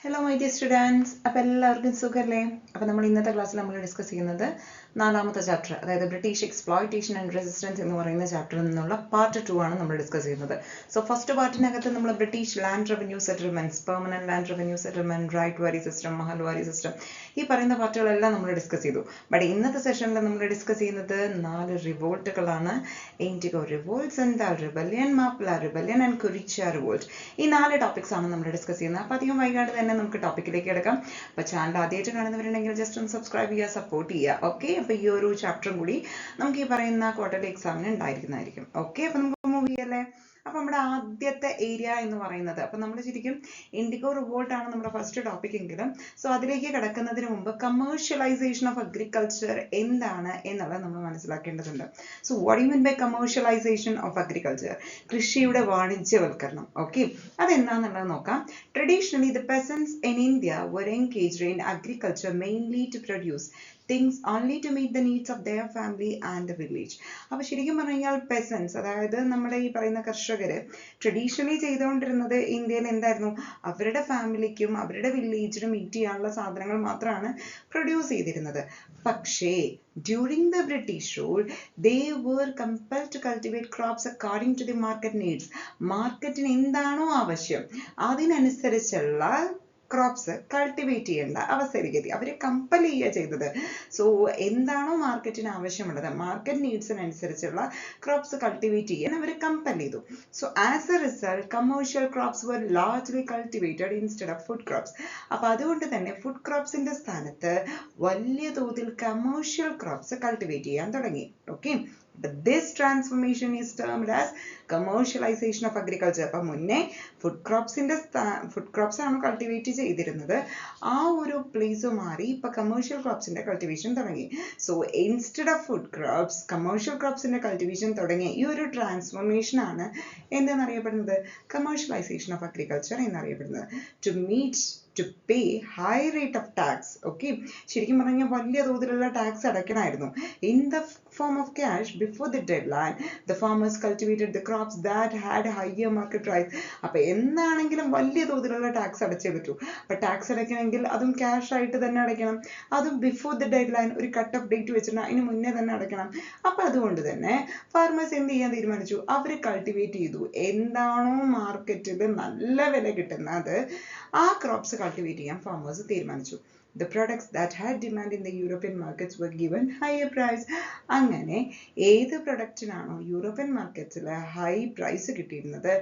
Hello my dear students. അപ്പോൾ എല്ലാവർക്കും സുഖല്ലേ? അപ്പോൾ നമ്മൾ ഇന്നത്തെ ക്ലാസ്സിൽ നമ്മൾ ഡിസ്കസ് ചെയ്യുന്നത് നാലാമത്തെ ചാപ്റ്റർ, അതായത് ബ്രിട്ടീഷ് എക്സ്പ്ലോയിറ്റേഷൻ ആൻഡ് റെസിസ്റ്റൻസ് എന്ന് പറയുന്ന ചാപ്റ്ററിൽ നിന്നുള്ള പാർട്ട് 2 ആണ് നമ്മൾ ഡിസ്കസ് ചെയ്യുന്നത്. സോ ഫസ്റ്റ് പാർട്ടിനകത്ത് നമ്മൾ British land revenue settlements, permanent land revenue settlement, ryotwari system, mahalwari system, ഈ പറയുന്ന പാർട്ടുകളെല്ലാം നമ്മൾ ഡിസ്കസ് ചെയ്തു. ബട്ട് ഇന്നത്തെ സെഷനിൽ നമ്മൾ ഡിസ്കസ് ചെയ്യുന്നത് 4 റിവോൾട്ടുകളാണ്. Indigo revolt, Santhal rebellion, Mappila rebellion and Kurichya revolt. ഈ 4 ടോപ്പിക്സ് ആണ് നമ്മൾ ഡിസ്കസ് ചെയ്യുന്നത്. അപ്പോൾ അധികം വൈകാതെ തന്നെ നമുക്ക് ടോപ്പിക്കിലേക്ക് എടുക്കാം. അപ്പോൾ ചാനൽ ആദ്യമായിട്ട് കാണുന്നവരുണ്ടെങ്കിൽ ജസ്റ്റ് ഒന്ന് സബ്സ്ക്രൈബ് ചെയ്യുക, സപ്പോർട്ട് ചെയ്യുക. ഓക്കെ, അപ്പോൾ ഈ ഒരു ചാപ്റ്ററും കൂടി നമുക്ക് ഈ പറയുന്ന ക്വാർട്ടർലി എക്സാമിന് ഉണ്ടായിരിക്കുന്നതായിരിക്കും. ഓക്കെ, അപ്പോൾ നമുക്ക് മൂവ് ചെയ്യല്ലേ. അപ്പൊ നമ്മുടെ ആദ്യത്തെ ഏരിയ എന്ന് പറയുന്നത്, അപ്പൊ നമ്മൾ ശരിക്കും ഇൻഡിഗോ റിവോൾട്ട് ആണ് നമ്മുടെ ഫസ്റ്റ് ടോപ്പിക് എങ്കിലും സോ അതിലേക്ക് കിടക്കുന്നതിന് മുമ്പ് കമേഴ്ഷ്യലൈസേഷൻ ഓഫ് അഗ്രികൾച്ചർ എന്താണ് എന്നുള്ളത് നമ്മൾ മനസ്സിലാക്കേണ്ടതുണ്ട്. So what you mean by commercialization of agriculture? കൃഷിയുടെ വാണിജ്യവൽക്കരണം. ഓക്കെ, അതെന്താന്നുള്ളത് നോക്കാം. Traditionally the peasants in India were engaged in agriculture mainly to produce things only to meet the needs of their family and the village. അപ്പോൾ ശരിക്കും പറഞ്ഞു കഴിഞ്ഞാൽ പെസൻസ്, അതായത് നമ്മുടെ ഈ പറയുന്ന കർഷകര് ട്രഡീഷണലി ചെയ്തുകൊണ്ടിരുന്നത് ഇന്ത്യയിൽ എന്തായിരുന്നു, അവരുടെ ഫാമിലിക്കും അവരുടെ വില്ലേജിനും മീറ്റ് ചെയ്യാനുള്ള സാധനങ്ങൾ മാത്രമാണ് പ്രൊഡ്യൂസ് ചെയ്തിരുന്നത്. പക്ഷേ during the British rule they were compelled to cultivate crops according to the market needs. മാർക്കറ്റിന് എന്താണോ ആവശ്യം അതിനനുസരിച്ചുള്ള ക്രോപ്സ് കൾട്ടിവേറ്റ് ചെയ്യേണ്ട അവസ്ഥയിലേക്ക് അവരെ കമ്പൽ ചെയ്യുക ചെയ്തത്. സോ എന്താണോ മാർക്കറ്റിന് ആവശ്യമുള്ളത്, മാർക്കറ്റ് നീഡ്സിനനുസരിച്ചുള്ള ക്രോപ്സ് കൾട്ടിവേറ്റ് ചെയ്യാൻ അവർ കമ്പൽ ചെയ്തു. So as a result commercial crops were largely cultivated instead of food crops. അപ്പൊ അതുകൊണ്ട് തന്നെ ഫുഡ് ക്രോപ്സിന്റെ സ്ഥാനത്ത് വലിയ തോതിൽ കമേഴ്ഷ്യൽ ക്രോപ്സ് കൾട്ടിവേറ്റ് ചെയ്യാൻ തുടങ്ങി. Okay, but this transformation is termed as commercialization of agriculture. അപ്പം മുന്നേ ഫുഡ് ക്രോപ്സ് ആണ് കൾട്ടിവേറ്റ് ചെയ്തിരുന്നത്. ആ ഒരു പ്ലേസ് മാറി ഇപ്പൊ കമേഴ്ഷ്യൽ ക്രോപ്സിന്റെ കൾട്ടിവേഷൻ തുടങ്ങി. So instead of food crops commercial ക്രോപ്സിന്റെ കൾട്ടിവേഷൻ തുടങ്ങിയ ഈ ഒരു ട്രാൻസ്ഫോർമേഷൻ ആണ് എന്തെന്നറിയപ്പെടുന്നത്, കമേഴ്ഷ്യലൈസേഷൻ ഓഫ് അഗ്രികൾച്ചർ എന്നറിയപ്പെടുന്നത്. To meet to pay high rate of tax. Okay, ശരിക്കും പറഞ്ഞാൽ വലിയ തോതിലുള്ള tax അടയ്ക്കണമായിരുന്നു. In the form of cash before the deadline the farmers cultivated the crops that had higher market price. അപ്പൊ എന്താണെങ്കിലും വലിയ തോതിലുള്ള tax അടച്ചേ പറ്റൂ. അപ്പൊ ടാക്സ് അടയ്ക്കണമെങ്കിൽ അതും ക്യാഷ് ആയിട്ട് തന്നെ അടയ്ക്കണം, അതും ബിഫോർ ദ ഡെഡ് ലൈൻ, ഒരു കട്ട് ഓഫ് ഡേറ്റ് വെച്ചിട്ട് അതിന് മുന്നേ തന്നെ അടയ്ക്കണം. അപ്പൊ അതുകൊണ്ട് തന്നെ ഫാർമേഴ്സ് എന്ത് ചെയ്യാൻ തീരുമാനിച്ചു, അവര് കൾട്ടിവേറ്റ് ചെയ്തു. എന്താണോ മാർക്കറ്റിൽ നല്ല വില കിട്ടുന്നത് ആ ക്രോപ്സ് കൾട്ടിവേറ്റ് ചെയ്യാൻ ഫാർമേഴ്സ് തീരുമാനിച്ചു. The products that had demand in the European markets were given higher price. അങ്ങനെ ഏത് പ്രൊഡക്റ്റിനാണോ യൂറോപ്യൻ മാർക്കറ്റ്സിൽ ഹൈ പ്രൈസ് കിട്ടിയിരുന്നത്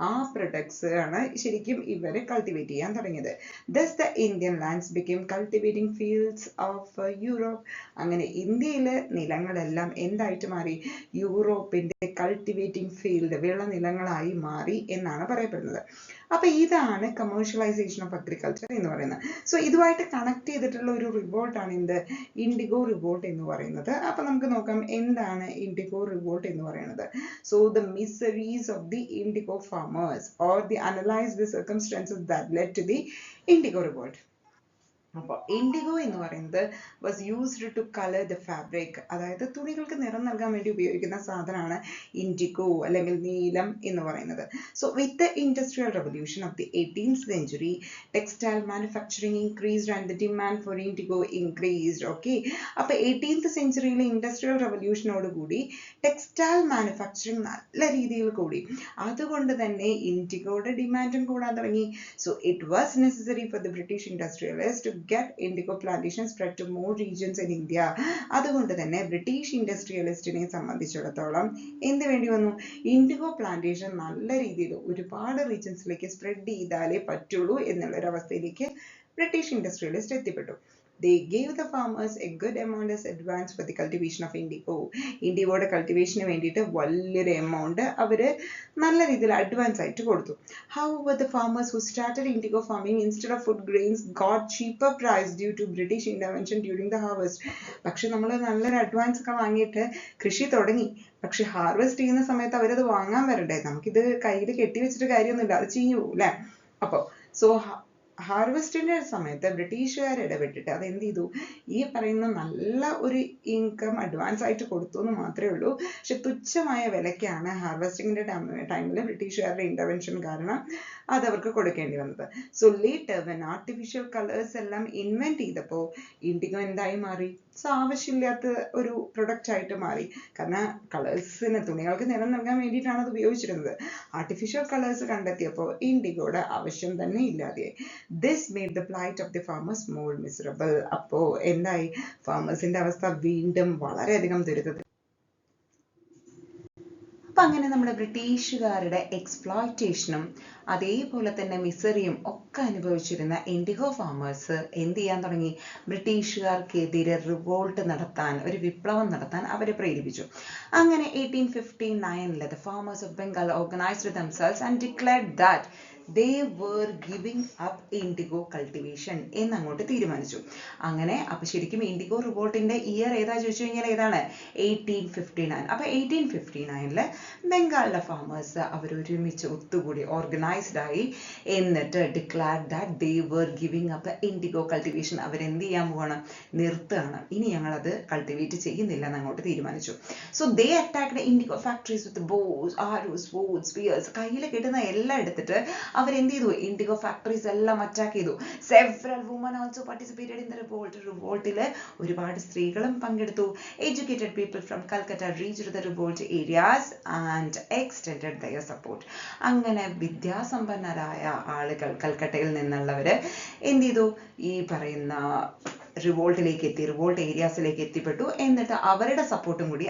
ആ പ്രൊഡക്ട്സ് ആണ് ശരിക്കും ഇവരെ കൾട്ടിവേറ്റ് ചെയ്യാൻ തുടങ്ങിയത്. Thus the Indian lands became cultivating fields of Europe. അങ്ങനെ ഇന്ത്യയിലെ നിലങ്ങളെല്ലാം എന്തായിട്ട് മാറി, യൂറോപ്പിന്റെ കൾട്ടിവേറ്റിംഗ് ഫീൽഡ്, വിളനിലങ്ങളായി മാറി എന്നാണ് പറയപ്പെടുന്നത്. അപ്പൊ ഇതാണ് കമേഴ്ഷ്യലൈസേഷൻ ഓഫ് അഗ്രികൾച്ചർ എന്ന് പറയുന്നത്. സോ ഇതുമായിട്ട് കണക്ട് ചെയ്തിട്ടുള്ള ഒരു റിവോൾട്ടാണ് എന്ത്, ഇൻഡിഗോ റിവോൾട്ട് എന്ന് പറയുന്നത്. അപ്പൊ നമുക്ക് നോക്കാം എന്താണ് ഇൻഡിഗോ റിവോൾട്ട് എന്ന് പറയുന്നത്. So the miseries of the indigo farmers or the analyse the circumstances that led to the indigo revolt. അപ്പോൾ ഇൻഡിഗോ എന്ന് പറയുന്നത് was used to colour the fabric, അതായത് തുണികൾക്ക് നിറം നൽകാൻ വേണ്ടി ഉപയോഗിക്കുന്ന സാധനമാണ് ഇൻഡിഗോ അല്ലെങ്കിൽ നീലം എന്ന് പറയുന്നത്. So with the industrial revolution of the 18th century textile manufacturing increased and the demand for IndiGo increased. Okay, അപ്പൊ 18th centuryയിലെ ഇൻഡസ്ട്രിയൽ റെവല്യൂഷനോട് കൂടി ടെക്സ്റ്റൈൽ മാനുഫാക്ചറിങ് നല്ല രീതിയിൽ കൂടി. അതുകൊണ്ട് തന്നെ ഇൻഡിഗോയുടെ ഡിമാൻഡും കൂടാൻ തുടങ്ങി. So it was necessary for the British industrialist to get indigo plantation spread to more regions in India. അതുകൊണ്ട് തന്നെ ബ്രിട്ടീഷ് ഇൻഡസ്ട്രിയലിസ്റ്റിനെ സംബന്ധിച്ചിടത്തോളം എന്ത് വേണ്ടി വന്നു, ഇൻഡിഗോ പ്ലാന്റേഷൻ നല്ല രീതിയിൽ ഒരുപാട് റീജൻസിലേക്ക് സ്പ്രെഡ് ചെയ്താലേ പറ്റുള്ളൂ എന്നുള്ള ഒരു അവസ്ഥയിലേക്ക് ബ്രിട്ടീഷ് ഇൻഡസ്ട്രിയലിസ്റ്റ് എത്തിപ്പെട്ടു. They gave the farmers a good amount as advance for the cultivation of indigo. ഇൻഡിഗോയുടെ കൾട്ടിവേഷന് വേണ്ടിയിട്ട് വലിയൊരു എമൗണ്ട് അവര് നല്ല രീതിയിൽ അഡ്വാൻസ് ആയിട്ട് കൊടുത്തു. However, the farmers who started indigo farming instead of food grains got cheaper price due to British intervention during the harvest. പക്ഷെ നമ്മൾ നല്ലൊരു അഡ്വാൻസ് ഒക്കെ വാങ്ങിയിട്ട് കൃഷി തുടങ്ങി, പക്ഷെ ഹാർവെസ്റ്റ് ചെയ്യുന്ന സമയത്ത് അവരത് വാങ്ങാൻ വരണ്ടേ, നമുക്കിത് കയ്യിൽ കെട്ടി വെച്ചിട്ട് കാര്യമൊന്നുമില്ല, അത് ചീഞ്ഞു പോകും അല്ലെ. അപ്പൊ സോ ഹാർവെസ്റ്റിന്റെ സമയത്ത് ബ്രിട്ടീഷുകാർ ഇടപെട്ടിട്ട് അത് എന്ത് ചെയ്തു, ഈ പറയുന്ന നല്ല ഒരു ഇൻകം അഡ്വാൻസ് ആയിട്ട് കൊടുത്തു എന്ന് മാത്രമേ ഉള്ളൂ. പക്ഷെ തുച്ഛമായ വിലയ്ക്കാണ് ഹാർവെസ്റ്റിംഗിന്റെ ടൈമിൽ ബ്രിട്ടീഷുകാരുടെ ഇന്റർവെൻഷൻ കാരണം അത് അവർക്ക് കൊടുക്കേണ്ടി വന്നത്. So later when artificial colours എല്ലാം ഇൻവെന്റ് ചെയ്തപ്പോൾ ഇൻഡിഗോ എന്തായി മാറി? സോ ആവശ്യമില്ലാത്ത ഒരു പ്രൊഡക്റ്റ് ആയിട്ട് മാറി. കാരണം കളേഴ്സിന്, തുണികൾക്ക് നിറം നൽകാൻ വേണ്ടിയിട്ടാണ് അത് ഉപയോഗിച്ചിരുന്നത്. ആർട്ടിഫിഷ്യൽ കളേഴ്സ് കണ്ടെത്തിയപ്പോൾ ഇൻഡിഗോയുടെ ആവശ്യം തന്നെ ഇല്ലാതെയായി. This made the plight of the farmers more miserable. അപ്പോൾ എന്തായി? ഫാമേഴ്സിന്റെ അവസ്ഥ വീണ്ടും വളരെയധികം ദുരിതത്തിൽ. അപ്പം അങ്ങനെ നമ്മുടെ ബ്രിട്ടീഷുകാരുടെ എക്സ്പ്ലോയിറ്റേഷനും അതേപോലെ തന്നെ മിസറിയും ഒക്കെ അനുഭവിച്ചിരുന്ന ഇൻഡിഗോ ഫാമേഴ്സ് എന്ത് ചെയ്യാൻ തുടങ്ങി? ബ്രിട്ടീഷുകാർക്കെതിരെ റിവോൾട്ട് നടത്താൻ, ഒരു വിപ്ലവം നടത്താൻ അവരെ പ്രേരിപ്പിച്ചു. അങ്ങനെ 1859 the farmers of Bengal organized themselves and declared that they were giving up indigo cultivation എന്നങ്ങോട്ട് തീരുമാനിച്ചു. അങ്ങനെ അപ്പൊ ശരിക്കും ഇൻഡിഗോ റിവോൾട്ടിന്റെ ഇയർ ഏതാ ചോദിച്ചു കഴിഞ്ഞാൽ ഏതാണ്? 1859. അപ്പൊ 1859 ബംഗാളിലെ ഫാമേഴ്സ് അവർ ഒരുമിച്ച് ഒത്തുകൂടി ഓർഗനൈസ്ഡ് ആയി. എന്നിട്ട് declared that they were giving up indigo cultivation. അവരെന്ത് ചെയ്യാൻ പോവാണ്? നിർത്തുകയാണ്. ഇനി ഞങ്ങൾ അത് കൾട്ടിവേറ്റ് ചെയ്യുന്നില്ല എന്ന് അങ്ങോട്ട് തീരുമാനിച്ചു. So they attacked indigo factories with bows, arrows, boats, spears. കയ്യിൽ കിട്ടുന്ന എല്ലാം എടുത്തിട്ട് അവരെന്ത് ചെയ്തു? ഇൻഡിഗോ ഫാക്ടറീസ് എല്ലാം അറ്റാക്ക് ചെയ്തു. Several women also participated in the revolt. റിവോൾട്ടിൽ ഒരുപാട് സ്ത്രീകളും പങ്കെടുത്തു. Educated people from Calcutta reached the revolt areas and extended their support. അങ്ങനെ വിദ്യാസമ്പന്നരായ ആളുകൾ കൽക്കട്ടയിൽ നിന്നുള്ളവര് എന്ത് ചെയ്തു? ഈ പറയുന്ന റിവോൾട്ടിലേക്ക് എത്തി, റിവോൾട്ട് ഏരിയാസിലേക്ക് എത്തിപ്പെട്ടു. എന്നിട്ട് അവരുടെ സപ്പോർട്ടും കൂടി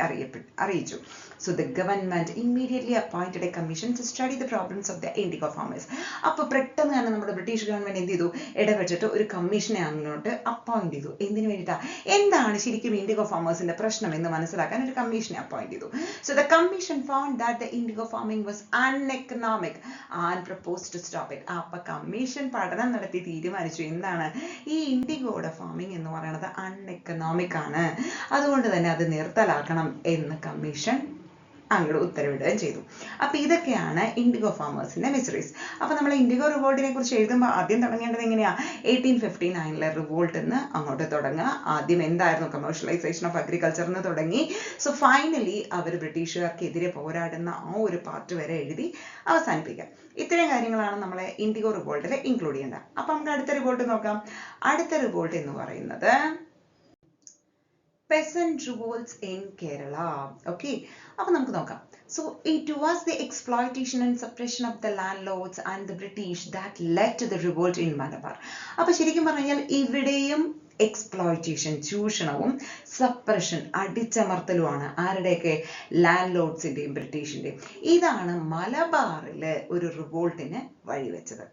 അറിയിച്ചു. So the government immediately appointed a commission to study the problems of the indigo farmers. അപ്പോൾ പെട്ടെന്ന് തന്നെ നമ്മുടെ ബ്രിട്ടീഷ് ഗവൺമെന്റ് എന്ത് ചെയ്തു? ഇടപെട്ടിട്ട് ഒരു കമ്മീഷനെ അങ്ങോട്ട് അപ്പോയിന്റ് ചെയ്തു. എന്തിനു വേണ്ടിയിട്ടാ? എന്താണ് ശരിക്കും ഇൻഡിഗോ ഫാമേഴ്സിന്റെ പ്രശ്നം എന്ന് മനസ്സിലാക്കാൻ ഒരു കമ്മീഷനെ അപ്പോയിന്റ് ചെയ്തു. So the commission found that the indigo farming was uneconomic and proposed to stop it. അപ്പൊ കമ്മീഷൻ പഠനം നടത്തി തീരുമാനിച്ചു എന്താണ്? ഈ ഇൻഡിഗോയുടെ ഫാമിംഗ് എന്ന് പറയുന്നത് അൺഎക്കണോമിക് ആണ്, അതുകൊണ്ട് തന്നെ അത് നിർത്തലാക്കണം എന്ന് കമ്മീഷൻ അങ്ങോട്ട് ഉത്തരവിടുകയും ചെയ്തു. അപ്പൊ ഇതൊക്കെയാണ് ഇൻഡിഗോ ഫാമേഴ്സിന്റെ മിസറീസ്. അപ്പൊ നമ്മൾ ഇൻഡിഗോ റിവോൾട്ടിനെ കുറിച്ച് എഴുതുമ്പോൾ ആദ്യം തുടങ്ങേണ്ടത് എങ്ങനെയാ? 1859 റിവോൾട്ട് എന്ന് അങ്ങോട്ട് തുടങ്ങുക. ആദ്യം എന്തായിരുന്നു? കമേഴ്ഷ്യലൈസേഷൻ ഓഫ് അഗ്രികൾച്ചർ എന്ന് തുടങ്ങി. സോ ഫൈനലി അവർ ബ്രിട്ടീഷുകാർക്കെതിരെ പോരാടുന്ന ആ ഒരു പാർട്ട് വരെ എഴുതി അവസാനിപ്പിക്കാം. ഇത്രയും കാര്യങ്ങളാണ് നമ്മളെ ഇൻഡിഗോ റിവോൾട്ടിൽ ഇൻക്ലൂഡ് ചെയ്യേണ്ടത്. അപ്പൊ നമുക്ക് അടുത്ത റിവോൾട്ട് നോക്കാം. അടുത്ത റിവോൾട്ട് എന്ന് പറയുന്നത് peasant revolts in Kerala. Okay, അപ്പോൾ നമുക്ക് നോക്കാം. So it was the exploitation and suppression of the landlords and the British that led to the revolt in Malabar. അപ്പോൾ ശരിക്കും പറഞ്ഞാൽ ഇവിടെയും എക്സ്പ്ലോയിറ്റേഷൻ, ചൂഷണവും സപ്രഷൻ, അടിച്ചമർത്തലുമാണ്. ആരുടെയൊക്കെ? ലാൻഡ് ലോഡ്സിന്റെയും ബ്രിട്ടീഷിന്റെയും. ഇതാണ് മലബാറിലെ ഒരു റിവോൾട്ടിന് വഴിവെച്ചത്.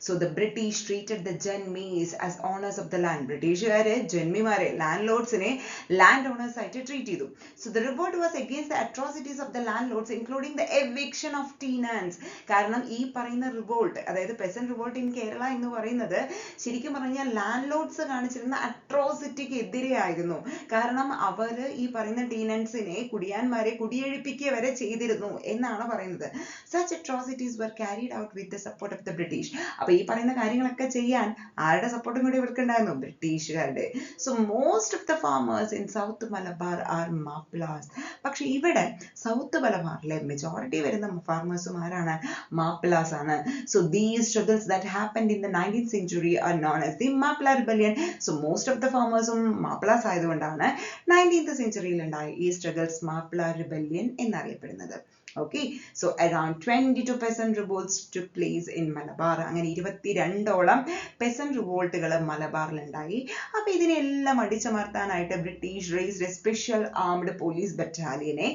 So the British treated the Janmis as owners of the land. ബ്രിട്ടീഷുകാരെ ജന്മിമാരെ, ലാൻഡ് ലോഡ്സിനെ ലാൻഡ് ഓണേഴ്സ് ആയിട്ട് ട്രീറ്റ് ചെയ്തു. So the revolt was against the atrocities of the landlords, including the eviction of tenants. കാരണം ഈ പറയുന്ന റിവോൾട്ട്, അതായത് peasant revolt in Kerala എന്ന് പറയുന്നത് ശരിക്കും പറഞ്ഞാൽ ലാൻഡ് ലോഡ്സ് കാണിച്ചിരുന്ന അട്രോസിറ്റിക്ക് എതിരെയായിരുന്നു. കാരണം അവര് ഈ പറയുന്ന ടീനൻസിനെ, കുടിയാന്മാരെ കുടിയൊഴിപ്പിക്കുക വരെ ചെയ്തിരുന്നു എന്നാണ് പറയുന്നത്. Such atrocities were carried out with the support of the British. അപ്പൊ ഈ പറയുന്ന കാര്യങ്ങളൊക്കെ ചെയ്യാൻ ആരുടെ സപ്പോർട്ടും കൂടി ഇവർക്ക് ഉണ്ടായിരുന്നു? ബ്രിട്ടീഷുകാരുടെ. So most of the farmers in south Malabar are Mappilas. പക്ഷെ ഇവിടെ സൗത്ത് മലബാറിലെ മെജോറിറ്റി വരുന്ന ഫാർമേഴ്സും ആരാണ്? മാപ്പിളാസ് ആണ്. So these struggles that happened in the 19th century are known as the Mappila Rebellion. So most of the ഫാമേഴ്സും മാപ്പിളാസ് ആയതുകൊണ്ടാണ് 19th century ഉണ്ടായ ഈ സ്ട്രഗിൾസ് മാപ്പിള റിബല്യൻ എന്നറിയപ്പെടുന്നത്. Okay, so around 22 peasant revolts took place in Malabar. അങ്ങനെ 22ഓളം peasant റിവോൾട്ടുകൾ മലബാറിൽ ഉണ്ടായി. അപ്പൊ ഇതിനെല്ലാം അടിച്ചമർത്താനായിട്ട് British raised a special armed police ബറ്റാലിയനെ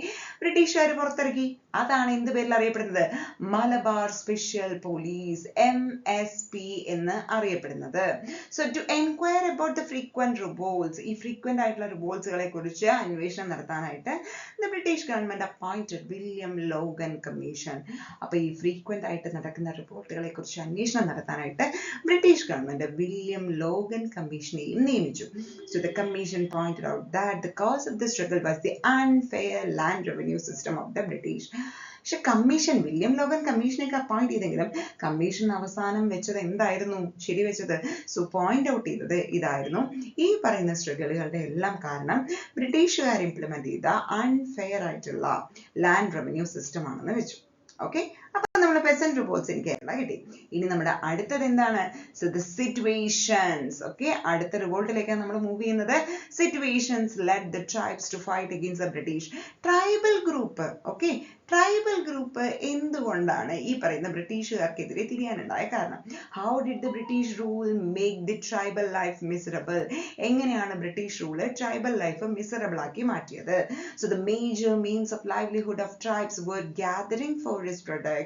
ബ്രിട്ടീഷുകാർ പുറത്തിറക്കി. അതാണ് എന്ത് പേരിൽ അറിയപ്പെടുന്നത്? മലബാർ സ്പെഷ്യൽ പോലീസ്, MSP എന്ന് അറിയപ്പെടുന്നത്. So to enquire about the frequent revolts, ഈ ഫ്രീക്വന്റ് ആയിട്ടുള്ള റിവോൾട്ട്സുകളെ കുറിച്ച് അന്വേഷണം നടത്താനായിട്ട് the British government appointed William Logan commission. അപ്പൊ ഈ ഫ്രീക്വന്റ് ആയിട്ട് നടക്കുന്ന റിപ്പോർട്ടുകളെ കുറിച്ച് അന്വേഷണം നടത്താനായിട്ട് ബ്രിട്ടീഷ് ഗവൺമെന്റ് വില്യം ലോഗൻ കമ്മീഷനെയും നിയമിച്ചു. So the commission pointed out that the cause of the struggle was the unfair land revenue system of the British. പക്ഷെ കമ്മീഷൻ, വില്യം ലോഗൻ കമ്മീഷനൊക്കെ അപ്പോയിന്റ് ചെയ്തെങ്കിലും കമ്മീഷൻ അവസാനം വെച്ചത് എന്തായിരുന്നു ശരിവെച്ചത്? സോ പോയിന്റ് ഔട്ട് ചെയ്തത് ഇതായിരുന്നു, ഈ പറയുന്ന സ്ട്രഗിളുകളുടെ എല്ലാം കാരണം ബ്രിട്ടീഷുകാർ ഇംപ്ലിമെന്റ് ചെയ്ത അൺഫെയർ ആയിട്ടുള്ള ലാൻഡ് റവന്യൂ സിസ്റ്റം ആണെന്ന് വെച്ചു. ഓക്കെ, അപ്പൊ നമ്മുടെ പെസന്റ് റിവോൾട്ട്സ് ഇൻ കേരള കിട്ടി. ഇനി നമ്മുടെ അടുത്തത് എന്താണ്? So the situations. ഓക്കെ, അടുത്ത റിവോൾട്ടിലേക്കാണ് നമ്മൾ മൂവ് ചെയ്യുന്നത്. Situations led the tribes to fight against the British. Tribal group, okay, tribal group എന്തുകൊണ്ടാണ് ഈ പറയുന്ന ബ്രിട്ടീഷുകാർക്കെതിരെ തിരിയാനുണ്ടായ കാരണം? How did the British rule make the tribal life miserable? എങ്ങനെയാണ് British rule tribal life miserable ആക്കി മാറ്റിയത്? So the major means of livelihood of tribes were gathering forest product,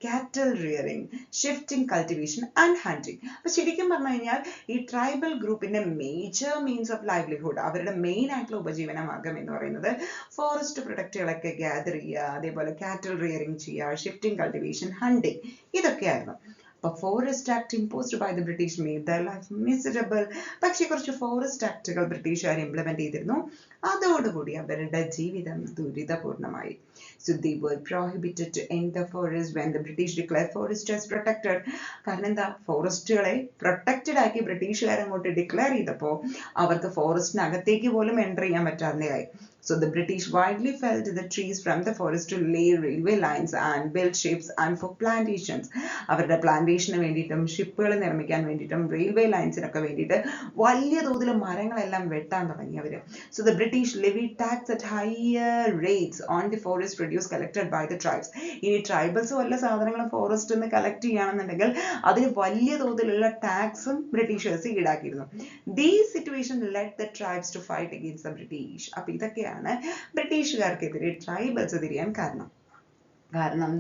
cattle rearing, shifting cultivation and hunting. അപ്പൊ ശരിക്കും പറഞ്ഞു കഴിഞ്ഞാൽ ഈ tribal ഗ്രൂപ്പിന്റെ major means of livelihood, അവരുടെ മെയിൻ ആയിട്ടുള്ള ഉപജീവന മാർഗം എന്ന് പറയുന്നത് ഫോറസ്റ്റ് പ്രൊഡക്റ്റുകളൊക്കെ ഗ്യാദർ ചെയ്യുക, അതേപോലെ കാറ്റൽ റിയറിംഗ് ചെയ്യുക, ഷിഫ്റ്റിംഗ് കൾട്ടിവേഷൻ, ഹണ്ടിങ്, ഇതൊക്കെയായിരുന്നു. അപ്പൊ forest act imposed by the British made their life miserable. പക്ഷെ കുറച്ച് ഫോറസ്റ്റ് ആക്ടുകൾ ബ്രിട്ടീഷുകാർ ഇംപ്ലിമെന്റ് ചെയ്തിരുന്നു, അതോടുകൂടി അവരുടെ ജീവിതം ദുരിതപൂർണമായി. So they were prohibited to enter the forest when the British declared forest as protected. കാരണം എന്താ? ഫോറസ്റ്റുകളെ പ്രൊട്ടക്റ്റഡ് ആക്കി ബ്രിട്ടീഷുകാർ അങ്ങോട്ട് ഡിക്ലെയർ ചെയ്തപ്പോ അവർക്ക് ഫോറസ്റ്റിനകത്തേക്ക് പോലും എൻ്റർ ചെയ്യാൻ പറ്റാതെയായി. So the British widely felled the trees from the forest to lay railway lines and build ships and for plantations. അവരുടെ പ്ലാന്റേഷന് വേണ്ടിയിട്ടും ഷിപ്പുകൾ നിർമ്മിക്കാൻ വേണ്ടിയിട്ടും റെയിൽവേ ലൈൻസിനൊക്കെ വേണ്ടിയിട്ട് വലിയ തോതിൽ മരങ്ങളെല്ലാം വെട്ടാൻ തുടങ്ങി അവര്. So the British levied tax at higher rates on the forest produce collected by the tribes. ഇനി ട്രൈബൽസ് വല്ല സാധനങ്ങളും ഫോറസ്റ്റ് നിന്ന് കളക്ട് ചെയ്യുകയാണെന്നുണ്ടെങ്കിൽ അതിന് വലിയ തോതിലുള്ള ടാക്സും Britishers ഈടാക്കിയിരുന്നു. These situations led the tribes to fight against the British. അപ്പൊ ഇതൊക്കെയാണ് ബ്രിട്ടീഷുകാർക്കെതിരെ ട്രൈബൽസ് തിരിയാൻ കാരണം.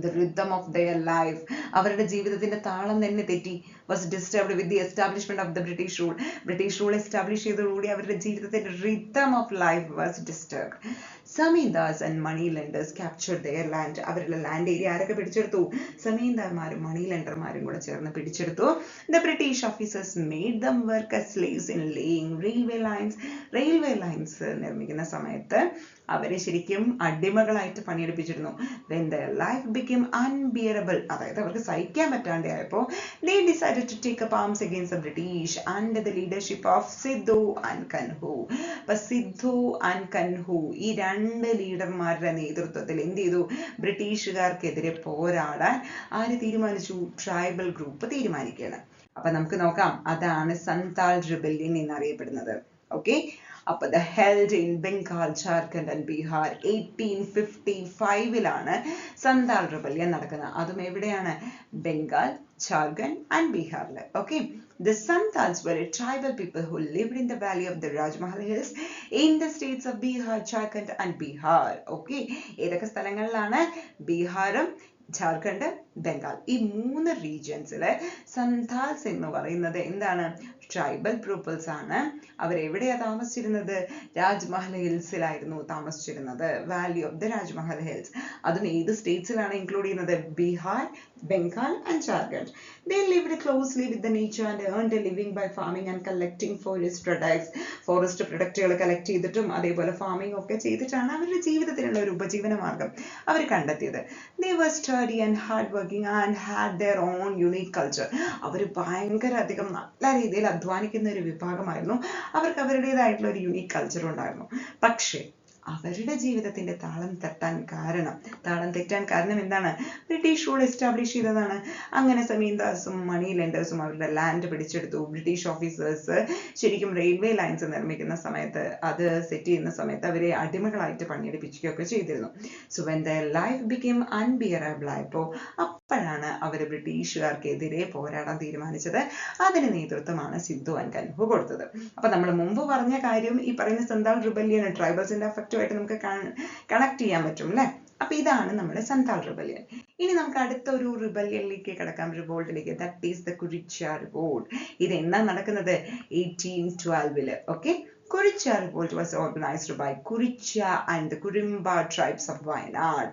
the rhythm of their life, അവരുടെ ജീവിതത്തിന്റെ താളം തന്നെ തെറ്റി, was disturbed with the establishment of the British rule. British rule establish ചെയ്തതോടുകൂടി അവരുടെ ജീവിതത്തിന്റെ rhythm of life was disturbed. Zamindars and money lenders captured their land. അവരുടെ ലാൻഡ് ഏരിയ ആരൊക്കെ പിടിച്ചെടുത്തു? സമീന്ദാർമാരും മണി ലെൻഡർമാരും കൂടെ ചേർന്ന് പിടിച്ചെടുത്തു. The British officers made them work as slaves in laying railway lines. Railway lines നിർമ്മിക്കുന്ന സമയത്ത് അവരെ ശരിക്കും അടിമകളായിട്ട് പണിയെടുപ്പിച്ചിരുന്നു. When their life became unbearable, അതായത് അവർക്ക് സഹിക്കാൻ പറ്റാണ്ടായപ്പോ they decided to take up arms against the British under the leadership of Sidhu and Kanhu. അപ്പൊ Sidhu and കൻഹു ഈ രണ്ട് ലീഡർമാരുടെ നേതൃത്വത്തിൽ എന്ത് ചെയ്തു? ബ്രിട്ടീഷുകാർക്കെതിരെ പോരാടാൻ ആര് തീരുമാനിച്ചു? ട്രൈബൽ ഗ്രൂപ്പ് തീരുമാനിക്കുകയാണ്. അപ്പൊ നമുക്ക് നോക്കാം, അതാണ് സന്താൾ റിബല്യൻ എന്നറിയപ്പെടുന്നത്. ഓക്കെ, അപ്പൊ the held in Bengal, Jharkhand and Bihar 1855 Santhal rebellion നടക്കുന്നത്. അതും എവിടെയാണ്? ബംഗാൾ, ജാർഖണ്ഡ് ആൻഡ് ബീഹാറിൽ. Okay, the Santals were a tribal people who lived in the valley of the Rajmahal Hills in the states of Bihar, Jharkhand and Bihar. Okay, ഏതൊക്കെ സ്ഥലങ്ങളിലാണ്? ബീഹാറും ജാർഖണ്ഡ്, ബംഗാൾ, ഈ മൂന്ന് റീജിയൻസിലെ സന്താൽസ് എന്ന് പറയുന്നത് എന്താണ്? ട്രൈബൽ പീപ്പിൾസ് ആണ്. അവരെവിടെയാ താമസിച്ചിരുന്നത്? രാജ്മഹൽ ഹിൽസിലായിരുന്നു താമസിച്ചിരുന്നത്. Valley of the Rajmahal hills. അതും ഏത് സ്റ്റേറ്റ്സിലാണ് ഇൻക്ലൂഡ് ചെയ്യുന്നത്? Bihar, Bengal and Jharkhand. They lived closely with the nature and earned a living by farming and collecting forest products. Forest പ്രൊഡക്റ്റുകൾ കളക്ട് ചെയ്തിട്ടും അതേപോലെ ഫാമിംഗ് ഒക്കെ ചെയ്തിട്ടാണ് അവരുടെ ജീവിതത്തിനുള്ള ഒരു ഉപജീവന മാർഗം അവർ കണ്ടെത്തിയത്. They were sturdy and hard working and had their own unique culture. അവർ ഭയങ്കര അധികം നല്ല രീതിയിൽ അധ്വാനിക്കുന്ന ഒരു വിഭാഗമായിരുന്നു. അവർക്ക് അവരുടേതായിട്ടുള്ള ഒരു യുണീക് കൾച്ചർ ഉണ്ടായിരുന്നു. പക്ഷേ അവരുടെ ജീവിതത്തിന്റെ താളം തെറ്റാൻ കാരണം എന്താണ്? ബ്രിട്ടീഷ് റൂൾ എസ്റ്റാബ്ലിഷ് ചെയ്തതാണ്. അങ്ങനെ സമീന്ദാസും മണി ലെൻഡേഴ്സും അവരുടെ ലാൻഡ് പിടിച്ചെടുത്തു. ബ്രിട്ടീഷ് ഓഫീസേഴ്സ് ശരിക്കും റെയിൽവേ ലൈൻസ് നിർമ്മിക്കുന്ന സമയത്ത്, അത് സെറ്റ് ചെയ്യുന്ന സമയത്ത് അവരെ അടിമകളായിട്ട് പണിയെടുപ്പിക്കുകയൊക്കെ ചെയ്തിരുന്നു. So when their life became unbearable ആയപ്പോൾ അപ്പോഴാണ് അവർ ബ്രിട്ടീഷുകാർക്കെതിരെ പോരാടാൻ തീരുമാനിച്ചത്. അതിന് നേതൃത്വമാണ് സിദ്ധു ആൻഡ് കൻഹു കൊടുത്തത്. അപ്പൊ നമ്മൾ മുമ്പ് പറഞ്ഞ കാര്യം ഈ പറയുന്ന സന്താൾ റിബല്യൻ ട്രൈബൽസിന്റെ എഫക്റ്റുമായിട്ട് നമുക്ക് കണക്ട് ചെയ്യാൻ പറ്റും അല്ലെ? അപ്പൊ ഇതാണ് നമ്മുടെ സന്താൾ റിബല്യൻ. ഇനി നമുക്ക് അടുത്ത ഒരു റിബല്യനിലേക്ക് കിടക്കാം, റിവോൾട്ടിലേക്ക്. That is the Kurichya revolt. ഇത് എന്നാ നടക്കുന്നത്? 1812. Okay, Kurichya revolt was organized by Kurichya and the Kurimba tribes of Wayanad.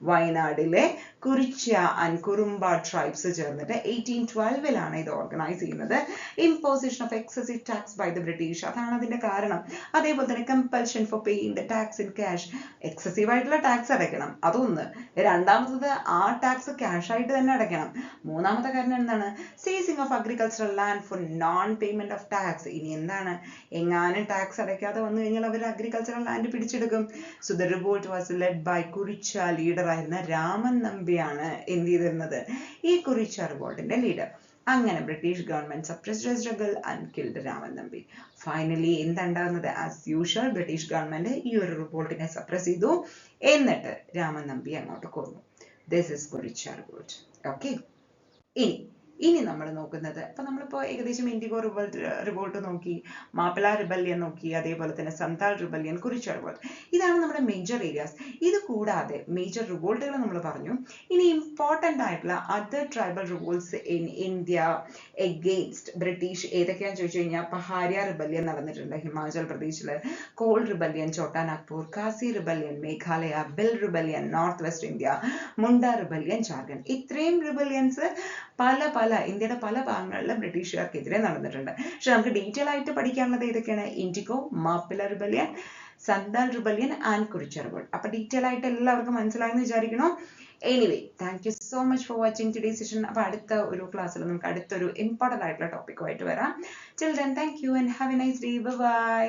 വയനാടിലെ കുറിച്യ ആൻഡ് കുറുംബ ട്രൈബ്സ് ചേർന്നിട്ട് 1812 ഇത് ഓർഗനൈസ് ചെയ്യുന്നത്. Imposition of excessive tax by the British, അതാണ് അതിന്റെ കാരണം. അതേപോലെ തന്നെ compulsion for paying the tax in cash, excessive ആയിട്ടുള്ള ടാക്സ് അടയ്ക്കണം, അതൊന്ന്. രണ്ടാമത്തത് ആ ടാക്സ് ക്യാഷ് ആയിട്ട് തന്നെ അടയ്ക്കണം. മൂന്നാമത്തെ കാര്യം എന്താണ്? Seizing of agricultural land for non payment of tax. ഇനി എന്താണ്, എങ്ങാനും ടാക്സ് അടയ്ക്കാതെ വന്നു കഴിഞ്ഞാൽ അവർ അഗ്രികൾച്ചറൽ ലാൻഡ് പിടിച്ചെടുക്കും. So the revolt was led by Kurichya, leader ആയിരുന്ന രാമൻ നമ്പിയാണ് എന്ത് ചെയ്തിരുന്നത്, ഈ കുറിച്യ റിവോൾട്ടിന്റെ ലീഡർ. അങ്ങനെ British government suppressed the struggle and killed Raman Nambi. Finally എന്താണ്ടാകുന്നത്, ആസ് യൂഷ്വൽ ബ്രിട്ടീഷ് ഗവൺമെന്റ് ഈ ഒരു റിവോൾട്ടിനെ സപ്രസ് ചെയ്തു, എന്നിട്ട് രാമൻ നമ്പി അങ്ങോട്ട് കൊന്നു. This is Kurichya revolt. Okay, ഇനി നമ്മൾ നോക്കുന്നത്, അപ്പൊ നമ്മളിപ്പോ ഏകദേശം ഇൻഡിഗോ റിവോൾട്ട് നോക്കി, മാപ്പിള റിബല്യൻ നോക്കി, അതേപോലെ തന്നെ സന്താൽ റിബല്യൻ, കുറിച്യ റിവോൾട്ട്. ഇതാണ് നമ്മുടെ മേജർ ഏരിയാസ്. ഇത് കൂടാതെ മേജർ റിവോൾട്ടുകൾ നമ്മൾ പറഞ്ഞു. ഇനി ഇമ്പോർട്ടൻ്റ് ആയിട്ടുള്ള other tribal revolts in India against British ഏതൊക്കെയാണെന്ന് ചോദിച്ചു കഴിഞ്ഞാൽ, പഹാരിയ റിബല്യൻ നടന്നിട്ടുണ്ട് ഹിമാചൽ പ്രദേശില്, Kol rebellion Chota Nagpur, Khasi rebellion Meghalaya, Bhil rebellion north west India, Munda rebellion Jharkhand. ഇത്രയും റിബല്യൻസ് പല ഇന്ത്യയുടെ പല ഭാഗങ്ങളിൽ ബ്രിട്ടീഷുകാർക്കെതിരെ നടന്നിട്ടുണ്ട്. പക്ഷെ നമുക്ക് ഡീറ്റെയിൽ ആയിട്ട് പഠിക്കാനുള്ളത് ഏതൊക്കെയാണ്, indigo, Mappila rebellion, Santhal rebellion and Kurichya revolt. അപ്പൊ ഡീറ്റെയിൽ ആയിട്ട് എല്ലാവർക്കും മനസ്സിലായെന്ന് വിചാരിക്കണം. Anyway, thank you so much for watching today session. അപ്പൊ അടുത്ത ഒരു ക്ലാസ്സിൽ നമുക്ക് അടുത്തൊരു ഇമ്പോർട്ടൻ്റ് ആയിട്ടുള്ള ടോപ്പിക്കുമായിട്ട് വരാം. Till then, thank you and have a nice day. By.